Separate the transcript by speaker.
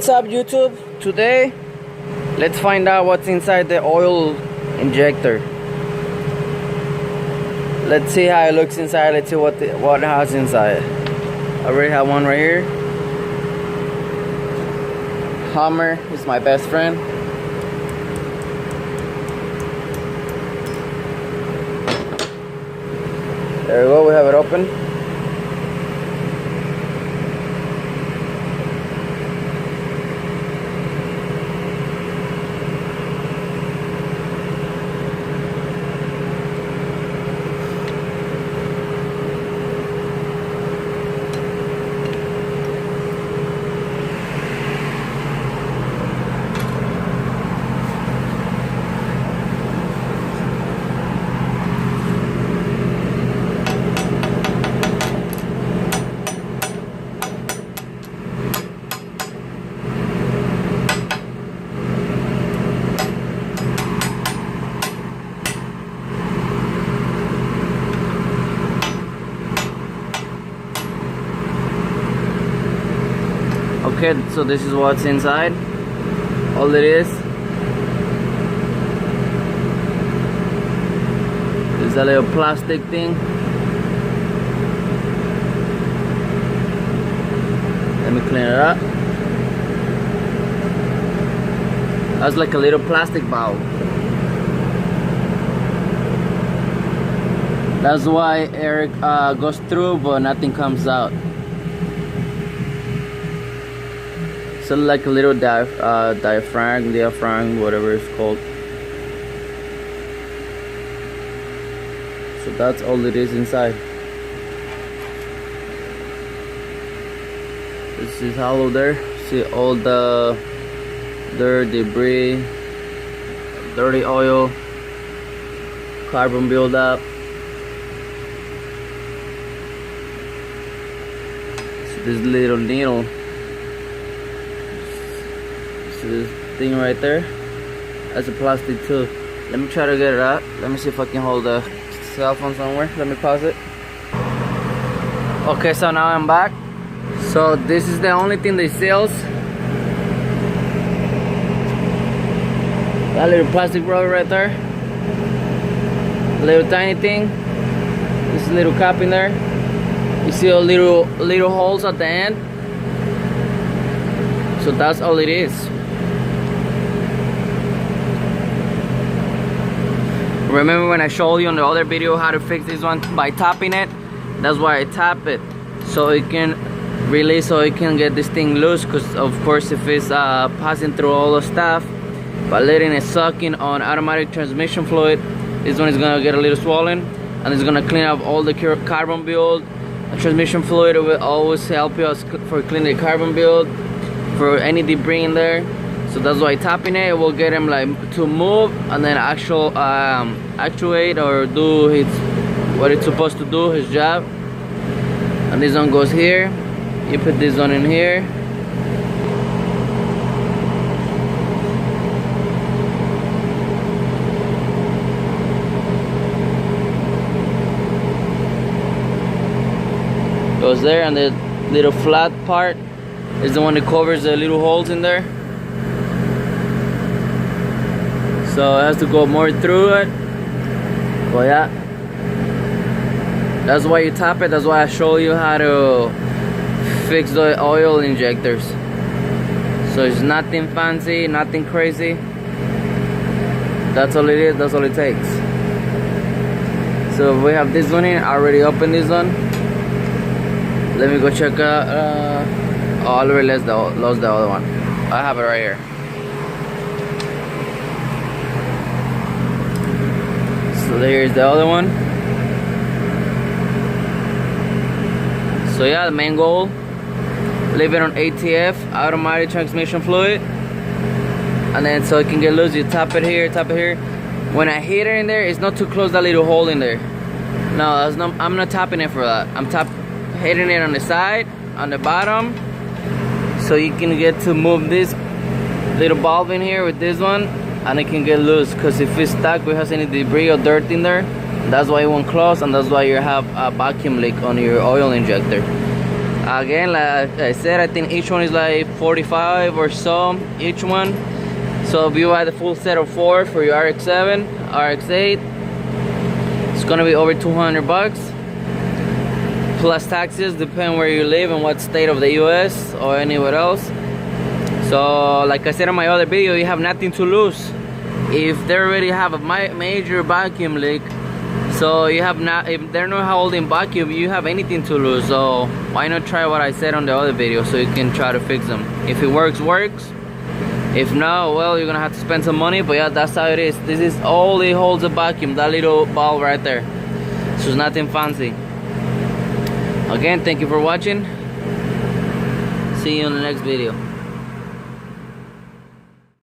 Speaker 1: What's up, YouTube? Today let's find out what's inside the oil injector. Let's see how it looks inside. Let's see what has inside. I already have one right here. Hammer is my best friend. There we go, we have it open. Okay, so this is what's inside. All it is a little plastic thing. Let me clean it up. That's like a little plastic valve. That's why air goes through but nothing comes out. So like a little diaphragm, whatever it's called. So that's all it is inside. This is hollow there. See all the dirt, debris, dirty oil, carbon buildup. So this little needle. This thing right there, that's a plastic too. Let me try to get it out. Let me see if I can hold the cell phone somewhere. Let me pause it. Okay, so now I'm back. So this is the only thing they sells. That little plastic rubber right there, a little tiny thing. This little cap in there. You see all little holes at the end. So that's all it is. Remember when I showed you on the other video how to fix this one by tapping it? That's why I tap it, so it can release, so it can get this thing loose. Because of course if it's passing through all the stuff, by letting it suck in on automatic transmission fluid, this one is gonna get a little swollen, and it's gonna clean up all the carbon build. Transmission fluid will always help you for cleaning the carbon build, for any debris in there. So that's why tapping it will get him like to move and then actuate or do what it's supposed to do, his job. And this one goes here. You put this one in here. Goes there, and the little flat part is the one that covers the little holes in there. So it has to go more through it. But yeah, that's why you tap it. That's why I show you how to fix the oil injectors. So it's nothing fancy, nothing crazy. That's all it is, that's all it takes. So we have this one in. I already opened this one. Let me go check out. Oh, I already lost the other one. I have it right here. So there's the other one. So yeah, the main goal, leave it on ATF, automatic transmission fluid, and then so it can get loose, you tap it here, tap it here. When I hit it in there, it's not too close, that little hole in there. No, that's not, I'm not tapping it for that. I'm hitting it on the side, on the bottom, so you can get to move this little valve in here with this one, and it can get loose. Because if it's stuck, we have any debris or dirt in there, that's why it won't close, and that's why you have a vacuum leak on your oil injector. Again, like I said, I think each one is like 45 or so each one. So if you buy the full set of 4 for your rx7, rx8, it's gonna be over 200 bucks plus taxes, depending where you live and what state of the US or anywhere else. So like I said in my other video, you have nothing to lose. If they already have a major vacuum leak, so you have not, if they're not holding vacuum, you have anything to lose. So why not try what I said on the other video, so you can try to fix them. If it works, works. If not, well, you're gonna have to spend some money. But yeah, that's how it is. This is all it holds a vacuum, that little bulb right there. So it's nothing fancy. Again, thank you for watching. See you in the next video.